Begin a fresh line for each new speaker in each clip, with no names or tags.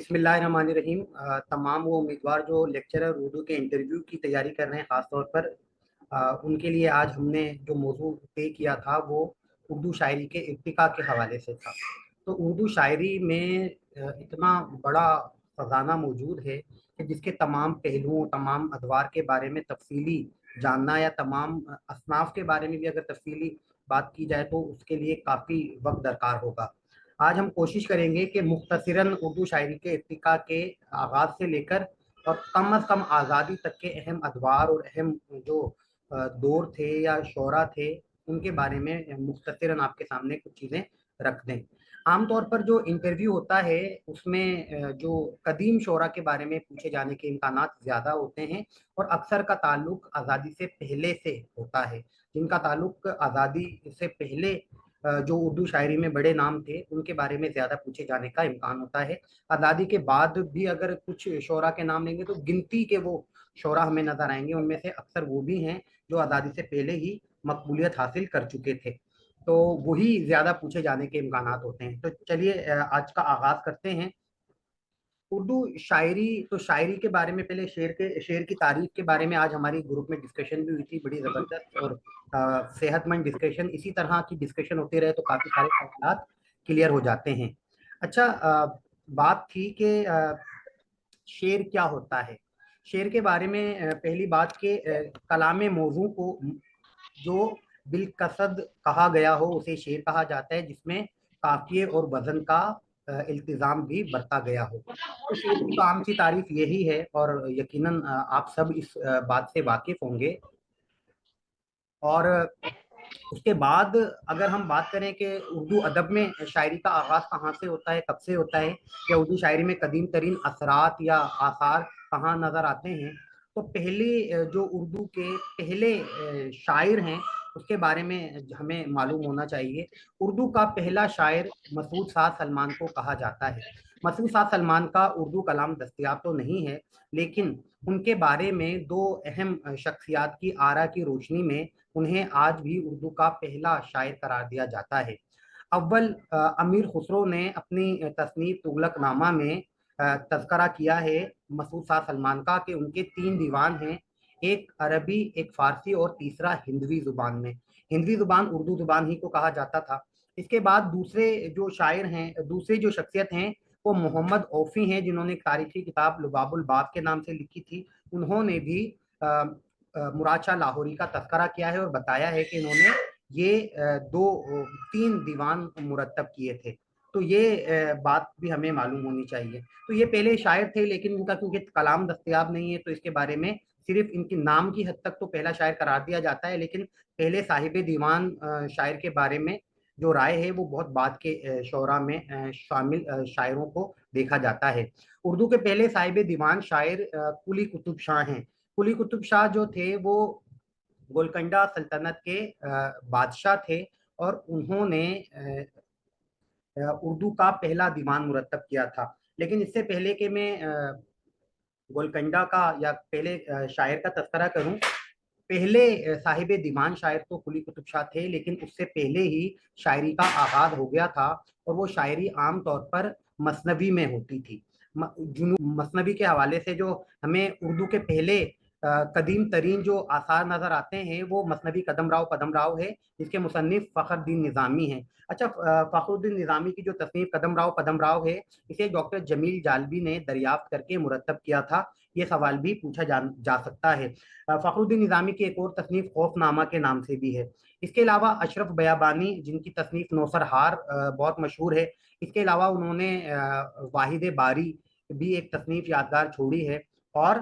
بسم اللہ الرحمن الرحیم۔ تمام وہ امیدوار جو لیکچرر اردو کے انٹرویو کی تیاری کر رہے ہیں، خاص طور پر ان کے لیے آج ہم نے جو موضوع طے کیا تھا وہ اردو شاعری کے ارتقاء کے حوالے سے تھا۔ تو اردو شاعری میں اتنا بڑا خزانہ موجود ہے کہ جس کے تمام پہلوؤں، تمام ادوار کے بارے میں تفصیلی جاننا یا تمام اصناف کے بارے میں بھی اگر تفصیلی بات کی جائے تو اس کے لیے کافی وقت درکار ہوگا۔ آج ہم کوشش کریں گے کہ مختصراً اردو شاعری کے ارتقاء کے آغاز سے لے کر اور کم از کم آزادی تک کے اہم ادوار اور اہم جو دور تھے یا شعراء تھے ان کے بارے میں مختصراً آپ کے سامنے کچھ چیزیں رکھ دیں۔ عام طور پر جو انٹرویو ہوتا ہے اس میں جو قدیم شعراء کے بارے میں پوچھے جانے کے امکانات زیادہ ہوتے ہیں اور اکثر کا تعلق آزادی سے پہلے سے ہوتا ہے۔ جن کا تعلق آزادی سے پہلے جو اردو شاعری میں بڑے نام تھے ان کے بارے میں زیادہ پوچھے جانے کا امکان ہوتا ہے۔ آزادی کے بعد بھی اگر کچھ شعراء کے نام لیں گے تو گنتی کے وہ شعراء ہمیں نظر آئیں گے، ان میں سے اکثر وہ بھی ہیں جو آزادی سے پہلے ہی مقبولیت حاصل کر چکے تھے، تو وہی زیادہ پوچھے جانے کے امکانات ہوتے ہیں۔ تو چلیے آج کا آغاز کرتے ہیں۔ اردو شاعری، تو شاعری کے بارے میں پہلے شعر کی تعریف کے بارے میں آج ہماری گروپ میں ڈسکشن بھی ہوئی تھی، بڑی زبردست اور صحت مند ڈسکشن۔ اسی طرح کی ڈسکشن ہوتے رہے تو کافی سارے سوالات کلیئر ہو جاتے ہیں۔ اچھا، بات تھی کہ شعر کیا ہوتا ہے۔ شعر کے بارے میں پہلی بات کہ کلام موضوع کو جو بالقصد کہا گیا ہو اسے شعر کہا جاتا ہے، جس میں قافیے اور وزن کا التزام بھی برتا گیا ہو۔ تو شعر کی تو عام سی تعریف یہی ہے اور یقیناً آپ سب اس بات سے واقف ہوں گے۔ اور اس کے بعد اگر ہم بات کریں کہ اردو ادب میں شاعری کا آغاز کہاں سے ہوتا ہے، کب سے ہوتا ہے، یا اردو شاعری میں قدیم ترین اثرات یا آثار کہاں نظر آتے ہیں، تو پہلے جو اردو کے پہلے شاعر ہیں اس کے بارے میں ہمیں معلوم ہونا چاہیے۔ اردو کا پہلا شاعر مسعود سعد سلمان کو کہا جاتا ہے۔ مسعود سعد سلمان کا اردو کلام دستیاب تو نہیں ہے، لیکن ان کے بارے میں دو اہم شخصیات کی آرا کی روشنی میں انہیں آج بھی اردو کا پہلا شاعر قرار دیا جاتا ہے۔ اول امیر خسرو نے اپنی تصنیف تغلق نامہ میں تذکرہ کیا ہے مسعود سعد سلمان کا کہ ان کے 3 دیوان ہیں، ایک عربی، ایک فارسی اور تیسرا ہندوی زبان میں۔ ہندوی زبان اردو زبان ہی کو کہا جاتا تھا۔ اس کے بعد دوسرے جو شاعر ہیں، دوسری جو شخصیت ہیں وہ محمد اوفی ہیں، جنہوں نے تاریخی کتاب لباب الباب کے نام سے لکھی تھی۔ انہوں نے بھی مراد شاہ لاہوری کا تذکرہ کیا ہے اور بتایا ہے کہ انہوں نے یہ 3 دیوان مرتب کیے تھے۔ تو یہ بات بھی ہمیں معلوم ہونی چاہیے۔ تو یہ پہلے شاعر تھے، لیکن ان کا کیونکہ کلام دستیاب نہیں ہے تو اس کے بارے میں صرف ان کے نام کی حد تک تو پہلا شاعر قرار دیا جاتا ہے، لیکن پہلے صاحب دیوان شاعر کے بارے میں جو رائے ہے وہ بہت بعد کے شعراء میں شامل شاعروں کو دیکھا جاتا ہے۔ اردو کے پہلے صاحب دیوان شاعر قلی قطب شاہ ہیں۔ قلی قطب شاہ جو تھے وہ گولکنڈہ سلطنت کے بادشاہ تھے اور انہوں نے اردو کا پہلا دیوان مرتب کیا تھا۔ لیکن اس سے پہلے کہ میں گولکنڈہ کا یا پہلے شاعر کا تذکرہ کروں، پہلے صاحب دیوان شاعر تو قلی قطب شاہ تھے، لیکن اس سے پہلے ہی شاعری کا آغاز ہو گیا تھا اور وہ شاعری عام طور پر مثنوی میں ہوتی تھی۔ مثنوی کے حوالے سے جو ہمیں اردو کے پہلے قدیم ترین جو آثار نظر آتے ہیں وہ مثنوی قدم راؤ پدم راؤ ہے، جس کے مصنف فخر الدین نظامی ہیں۔ اچھا، فخر الدین نظامی کی جو تصنیف قدم راؤ پدم راؤ ہے، اسے ڈاکٹر جمیل جالبی نے دریافت کر کے مرتب کیا تھا۔ یہ سوال بھی پوچھا جا سکتا ہے۔ فخر الدین نظامی کی ایک اور تصنیف خوف نامہ کے نام سے بھی ہے۔ اس کے علاوہ اشرف بیابانی، جن کی تصنیف نوسر ہار بہت مشہور ہے، اس کے علاوہ انہوں نے واحد باری بھی ایک تصنیف یادگار چھوڑی ہے، اور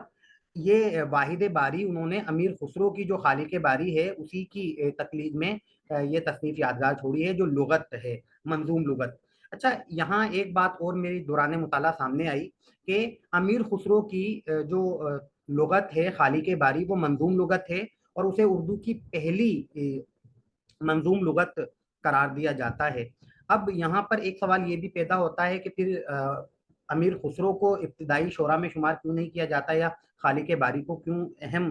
یہ واحد باری انہوں نے امیر خسرو کی جو خالق باری ہے اسی کی تقلید میں یہ تصنیف یادگار چھوڑی ہے جو لغت ہے، منظوم لغت۔ اچھا، یہاں ایک بات اور میری دوران مطالعہ سامنے آئی کہ امیر خسرو کی جو لغت ہے خالق باری وہ منظوم لغت ہے اور اسے اردو کی پہلی منظوم لغت قرار دیا جاتا ہے۔ اب یہاں پر ایک سوال یہ بھی پیدا ہوتا ہے کہ پھر امیر خسرو کو ابتدائی شعراء میں شمار کیوں نہیں کیا جاتا، یا خالق باری کو کیوں اہم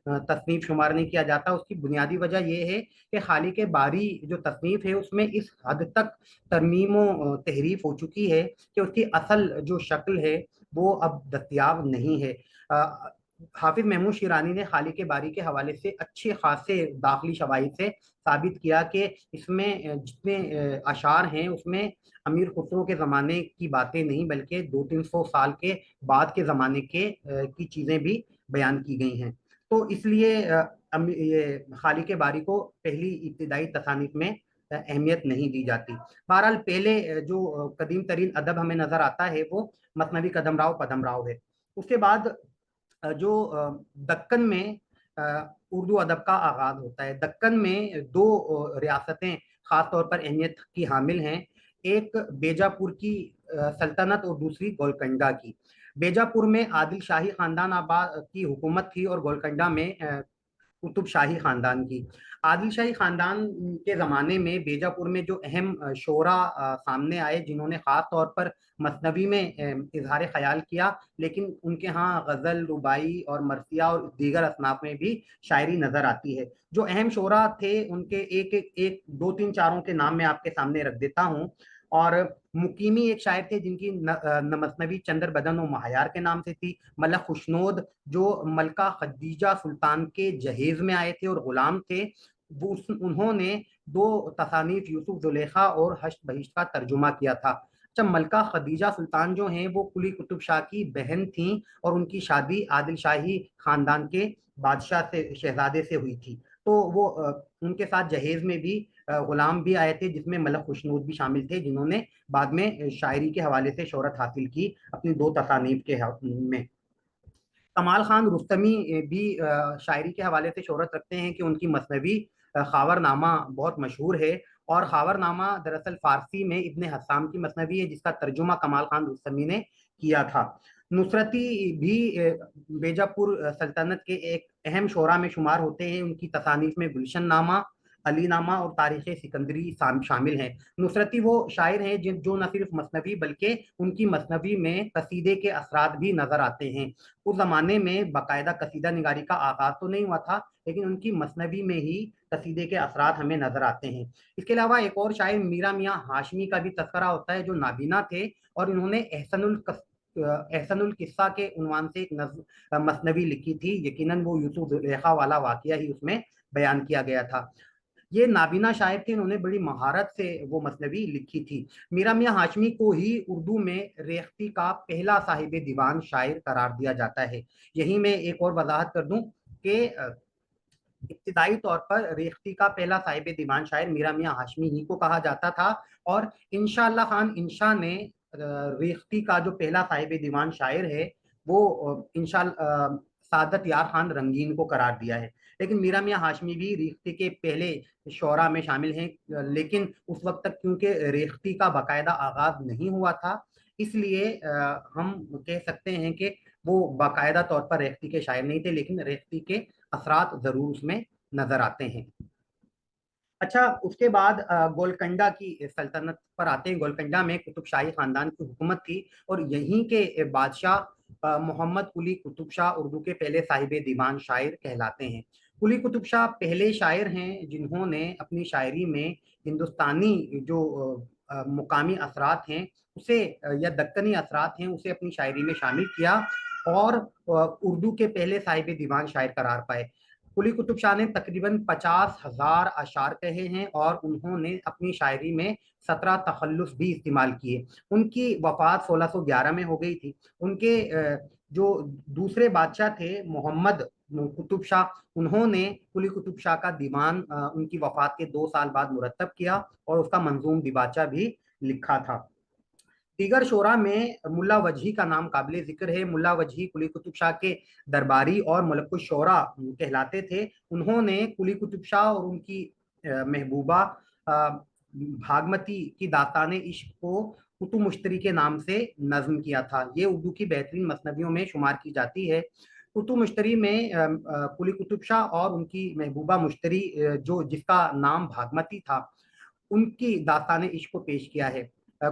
تصنیف شمار نہیں کیا جاتا، اس کی بنیادی وجہ یہ ہے کہ خالق باری جو تصنیف ہے اس میں اس حد تک ترمیم و تحریف ہو چکی ہے کہ اس کی اصل جو شکل ہے وہ اب دستیاب نہیں ہے۔ حافظ محمود شیرانی نے خالق باری کے حوالے سے اچھے خاصے داخلی شواہد سے ثابت کیا کہ اس میں جتنے اشعار ہیں اس میں امیر خسرو کے زمانے کی باتیں نہیں بلکہ 200-300 سال کے بعد کے زمانے کی چیزیں بھی بیان کی گئی ہیں۔ تو اس لیے یہ خالق باری کو پہلی ابتدائی تصانیف میں اہمیت نہیں دی جاتی۔ بہرحال پہلے جو قدیم ترین ادب ہمیں نظر آتا ہے وہ مثنوی قدم راؤ پدم راؤ ہے۔ اس کے بعد جو دکن میں اردو ادب کا آغاز ہوتا ہے۔ دکن میں دو ریاستیں خاص طور پر اہمیت کی حامل ہیں، ایک بیجاپور کی سلطنت اور دوسری گولکنڈہ کی۔ بیجاپور میں عادل شاہی خاندان آباد کی حکومت تھی اور گولکنڈہ میں قطب شاہی خاندان کی۔ عادل شاہی خاندان کے زمانے میں بیجاپور میں جو اہم شعرا سامنے آئے جنہوں نے خاص طور پر مثنوی میں اظہار خیال کیا، لیکن ان کے ہاں غزل، رباعی اور مرثیہ اور دیگر اصناف میں بھی شاعری نظر آتی ہے۔ جو اہم شعرا تھے ان کے ایک دو تین چاروں کے نام میں آپ کے سامنے رکھ دیتا ہوں۔ اور مقیمی ایک شاعر تھے جن کی مثنوی چندر بدن و مہیار کے نام سے تھی۔ ملک خوشنود جو ملکہ خدیجہ سلطان کے جہیز میں آئے تھے اور غلام تھے، انہوں نے دو تصانیف یوسف زلیخا اور ہشت بہشت کا ترجمہ کیا تھا۔ جب ملکہ خدیجہ سلطان جو ہیں وہ قلی قطب شاہ کی بہن تھیں اور ان کی شادی عادل شاہی خاندان کے بادشاہ سے شہزادے سے ہوئی تھی، تو وہ ان کے ساتھ جہیز میں بھی غلام بھی آئے تھے جس میں ملک خوشنود بھی شامل تھے، جنہوں نے بعد میں شاعری کے حوالے سے شہرت حاصل کی اپنی دو تصانیف کے میں۔ کمال خان رستمی بھی شاعری کے حوالے سے شہرت رکھتے ہیں کہ ان کی مثنوی خاور نامہ بہت مشہور ہے، اور خاور نامہ دراصل فارسی میں ابن حسام کی مثنوی ہے جس کا ترجمہ کمال خان رستمی نے کیا تھا۔ نصرتی بھی بیجاپور سلطنت کے ایک اہم شعراء میں شمار ہوتے ہیں، ان کی تصانیف میں گلشن نامہ، علی نامہ اور تاریخ سکندری شامل ہیں۔ نصرتی وہ شاعر ہیں جو نہ صرف مثنوی بلکہ ان کی مثنوی میں قصیدے کے اثرات بھی نظر آتے ہیں۔ اس زمانے میں باقاعدہ قصیدہ نگاری کا آغاز تو نہیں ہوا تھا، لیکن ان کی مثنوی میں ہی قصیدے کے اثرات ہمیں نظر آتے ہیں۔ اس کے علاوہ ایک اور شاعر میرا میاں ہاشمی کا بھی تذکرہ ہوتا ہے جو نابینا تھے، اور انہوں نے احسن القصہ کے عنوان سے ایک مثنوی لکھی تھی۔ یقیناً وہ یوسف زلیخا والا واقعہ ہی اس میں بیان کیا گیا تھا۔ یہ نابینا شاعر تھے، انہوں نے بڑی مہارت سے وہ مثنوی لکھی تھی۔ میرا میاں ہاشمی کو ہی اردو میں ریختی کا پہلا صاحب دیوان شاعر قرار دیا جاتا ہے۔ یہی میں ایک اور وضاحت کر دوں کہ ابتدائی طور پر ریختی کا پہلا صاحب دیوان شاعر میرا میاں ہاشمی ہی کو کہا جاتا تھا، اور انشاءاللہ خان انشاء نے ریختی کا جو پہلا صاحب دیوان شاعر ہے وہ انشاءاللہ سعادت یار خان رنگین کو قرار دیا ہے۔ لیکن میرا میاں ہاشمی بھی ریختی کے پہلے شعراء میں شامل ہیں، لیکن اس وقت تک کیونکہ ریختی کا باقاعدہ آغاز نہیں ہوا تھا، اس لیے ہم کہہ سکتے ہیں کہ وہ باقاعدہ طور پر ریختی کے شاعر نہیں تھے، لیکن ریختی کے اثرات ضرور اس میں نظر آتے ہیں۔ اچھا، اس کے بعد گولکنڈہ کی سلطنت پر آتے ہیں۔ گولکنڈہ میں قطب شاہی خاندان کی حکومت تھی، اور یہیں کے بادشاہ محمد قلی قطب شاہ اردو کے پہلے صاحب دیوان شاعر کہلاتے ہیں۔ قلی قطب شاہ پہلے شاعر ہیں جنہوں نے اپنی شاعری میں ہندوستانی جو مقامی اثرات ہیں اسے یا دکنی اثرات ہیں اسے اپنی شاعری میں شامل کیا، اور اردو کے پہلے صاحب دیوان شاعر قرار پائے۔ قلی قطب شاہ نے تقریباً 50,000 اشعار کہے ہیں، اور انہوں نے اپنی شاعری میں 17 تخلص بھی استعمال کیے۔ ان کی وفات 1611 میں ہو گئی تھی۔ ان کے جو دوسرے بادشاہ تھے محمد قطب شاہ، انہوں نے قلی قطب شاہ کا دیوان ان کی وفات کے 2 سال بعد مرتب کیا اور اس کا منظوم دیباچہ بھی لکھا تھا۔ دیگر شعراء میں ملا وجہی کا نام قابل ذکر ہے۔ ملا وجہی قلی قطب شاہ کے درباری اور ملک الشعراء کہلاتے تھے۔ انہوں نے قلی قطب شاہ اور ان کی محبوبہ بھاگمتی کی داستان عشق کو قطب مشتری کے نام سے نظم کیا تھا۔ یہ اردو کی بہترین مثنویوں میں شمار کی جاتی ہے۔ قطب مشتری میں قلی قطب شاہ اور ان کی محبوبہ مشتری جس کا نام بھاگمتی تھا، ان کی داستان عشق کو پیش کیا ہے۔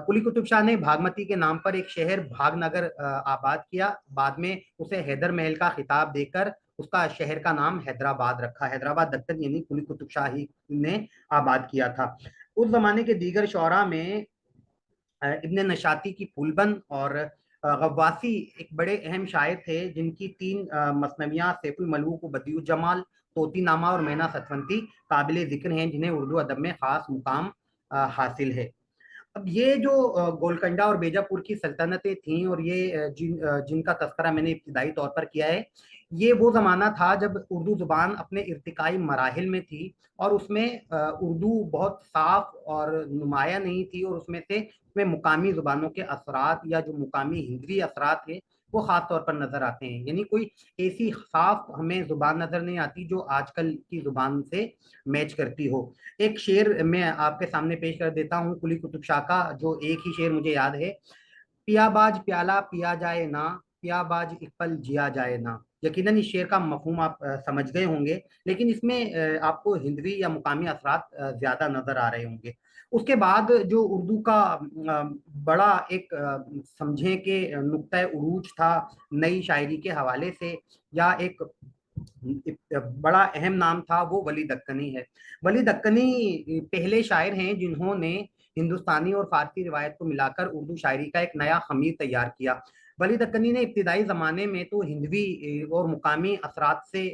قلی قطب شاہ نے بھاگمتی کے نام پر ایک شہر بھاگ نگر آباد کیا، بعد میں اسے حیدر محل کا خطاب دے کر اس کا شہر کا نام حیدرآباد رکھا. حیدرآباد دکن یعنی قلی قطب شاہی نے آباد کیا تھا. اس زمانے کے دیگر شعراء میں ابن نشاطی کی پھول بند اور غواصی ایک بڑے اہم شاعر تھے جن کی 3 مثنویاں سیف الملوک و بدیع الجمال، طوطی نامہ اور مینا ستونتی قابل ذکر ہیں جنہیں اردو ادب میں خاص مقام حاصل ہے. اب یہ جو گولکنڈہ اور بیجا پور کی سلطنتیں تھیں اور یہ جن کا تذکرہ میں نے ابتدائی طور پر کیا ہے، یہ وہ زمانہ تھا جب اردو زبان اپنے ارتقائی مراحل میں تھی اور اس میں اردو بہت صاف اور نمایاں نہیں تھی، اور اس میں مقامی زبانوں کے اثرات یا جو مقامی ہندوی اثرات ہیں وہ خاص طور پر نظر آتے ہیں. یعنی کوئی ایسی صاف ہمیں زبان نظر نہیں آتی جو آج کل کی زبان سے میچ کرتی ہو. ایک شعر میں آپ کے سامنے پیش کر دیتا ہوں قلی قطب شاہ کا، جو ایک ہی شعر مجھے یاد ہے. پیا باج پیالہ پیا جائے نا، پیا باج ایک پل جیا جائے نا. یقیناً اس شعر کا مفہوم آپ سمجھ گئے ہوں گے، لیکن اس میں آپ کو ہندوی یا مقامی اثرات زیادہ نظر آ رہے ہوں گے. اس کے بعد جو اردو کا بڑا ایک سمجھیں کہ نقطۂ عروج تھا نئی شاعری کے حوالے سے، یا ایک بڑا اہم نام تھا، وہ ولی دکنی ہے. ولی دکنی پہلے شاعر ہیں جنہوں نے ہندوستانی اور فارسی روایت کو ملا کر اردو شاعری کا ایک نیا خمیر تیار کیا. ولی دکنی نے ابتدائی زمانے میں تو ہندوی اور مقامی اثرات سے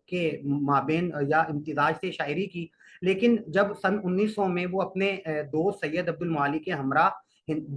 کے مابین یا امتزاج سے شاعری کی، لیکن جب سن 1900 میں وہ اپنے دوست سید عبد المعالی کے ہمراہ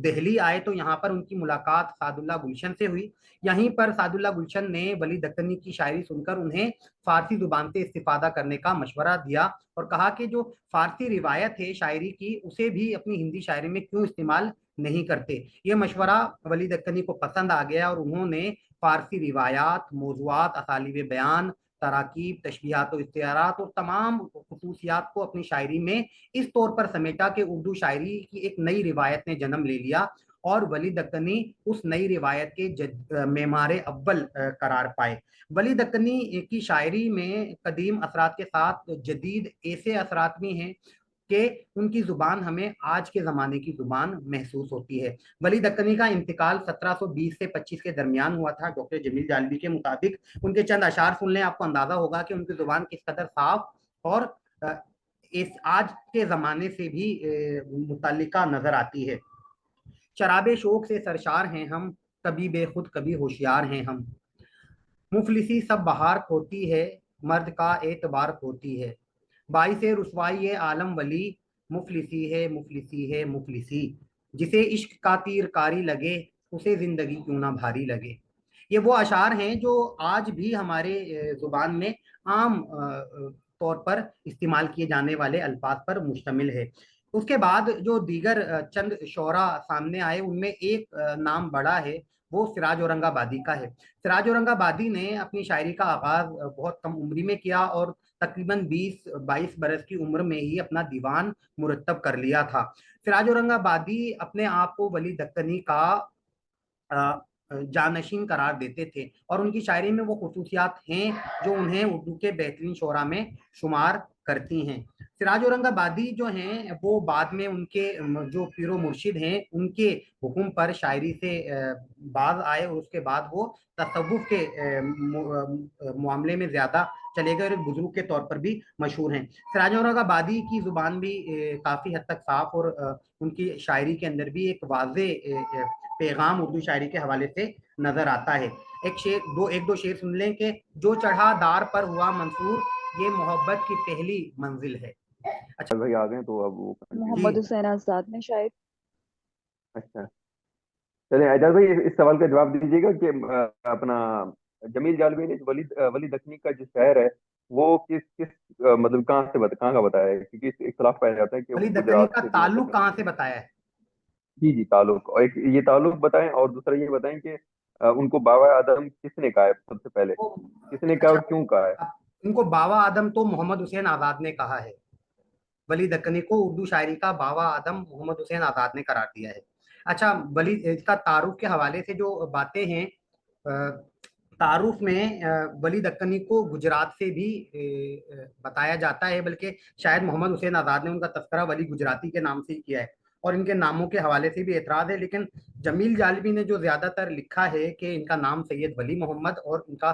دہلی آئے تو یہاں پر ان کی ملاقات سعد اللہ گلشن سے ہوئی. یہیں پر سعد اللہ گلشن نے ولی دکنی کی شاعری سن کر انہیں فارسی زبان سے استفادہ کرنے کا مشورہ دیا اور کہا کہ جو فارسی روایت ہے شاعری کی اسے بھی اپنی ہندی شاعری میں کیوں استعمال نہیں کرتے. یہ مشورہ ولی دکنی کو پسند آ گیا اور انہوں نے فارسی روایات، موضوعات، اسالیب بیان، تراکیب، تشبیہات و استعارات اور تمام خصوصیات کو اپنی شاعری میں اس طور پر سمیٹا کہ اردو شاعری کی ایک نئی روایت نے جنم لے لیا اور ولی دکنی اس نئی روایت کے معمار اول قرار پائے. ولی دکنی کی شاعری میں قدیم اثرات کے ساتھ جدید ایسے اثرات بھی ہیں کہ ان کی زبان ہمیں آج کے زمانے کی زبان محسوس ہوتی ہے. ولی دکنی کا انتقال 1720 سے 25 کے درمیان ہوا تھا. ڈاکٹر جمیل جالبی کے مطابق ان کے چند اشعار سن لیں، آپ کو اندازہ ہوگا کہ ان کی زبان کس قدر صاف اور اس آج کے زمانے سے بھی متعلقہ نظر آتی ہے. شراب شوق سے سرشار ہیں ہم، کبھی بے خود کبھی ہوشیار ہیں ہم. مفلسی سب بہار کھوتی ہے، مرد کا اعتبار کھوتی ہے. باعث رسوائی عالم ولی، مفلسی ہے مفلسی ہے مفلسی. جسے عشق کا تیر کاری لگے، اسے زندگی کیوں نہ بھاری لگے. یہ وہ اشعار ہیں جو آج بھی ہمارے زبان میں عام طور پر استعمال کیے جانے والے الفاظ پر مشتمل ہے. اس کے بعد جو دیگر چند شعراء سامنے آئے ان میں ایک نام بڑا ہے، وہ سراج اورنگ آبادی کا ہے. سراج اورنگ آبادی نے اپنی شاعری کا آغاز بہت کم عمری میں کیا اور تقریباً 20-22 برس کی عمر میں ہی اپنا دیوان مرتب کر لیا تھا. سراج اورنگ آبادی اپنے آپ کو ولی دکنی کا جانشین قرار دیتے تھے اور ان کی شاعری میں وہ خصوصیات ہیں جو انہیں اردو کے بہترین شعراء میں شمار کرتی ہیں. سراج اورنگ آبادی جو ہیں وہ بعد میں ان کے جو پیر و مرشد ہیں ان کے حکم پر شاعری سے باز آئے اور اس کے بعد وہ تصوف کے معاملے میں زیادہ چلے گئے اور ایک بزرگ کے طور پر بھی مشہور ہیں. سراج اورنگ آبادی کی زبان بھی کافی حد تک صاف اور ان کی شاعری کے اندر بھی ایک واضح پیغام اردو شاعری کے حوالے سے نظر آتا ہے. ایک دو شعر سن لیں کہ جو چڑھا دار پر ہوا منصور، یہ محبت کی پہلی منزل ہے.
اچھا بھائی آ گئے تو اب وہ
محمد حسین آزاد میں شاید.
اچھا چلیں اعجاز بھائی اس سوال کا جواب دیجیے گا کہ اپنا جمیل جالبی نے ولی دکنی کا جو شاعر ہے وہ کس مطلب کہاں کا بتایا ہے، کیونکہ اختلاف پایا جاتا ہے کہ
ولی
وہ
دکنی
گجرات
کا
سے
تعلق کہاں سے بتایا ہے؟
جی تعلق، اور ایک یہ تعلق بتائیں اور دوسرا یہ بتائیں کہ ان کو بابا آدم کس نے کہا ہے، سب سے پہلے کس نے کہا
اچھا،
اور کیوں کہا ہے؟
ان کو باوا آدم تو محمد حسین آزاد نے کہا ہے. ولی دکنی کو اردو شاعری کا باوا آدم محمد حسین آزاد نے قرار دیا ہے. اچھا، ولی اس کا تعارف کے حوالے سے جو باتیں ہیں، تعارف میں ولی دکنی کو گجرات سے بھی بتایا جاتا ہے، بلکہ شاید محمد حسین آزاد نے ان کا تذکرہ ولی گجراتی کے نام سے ہی کیا ہے اور ان کے ناموں کے حوالے سے بھی اعتراض ہے. لیکن جمیل جالبی نے جو زیادہ تر لکھا ہے کہ ان کا نام سید ولی محمد اور ان کا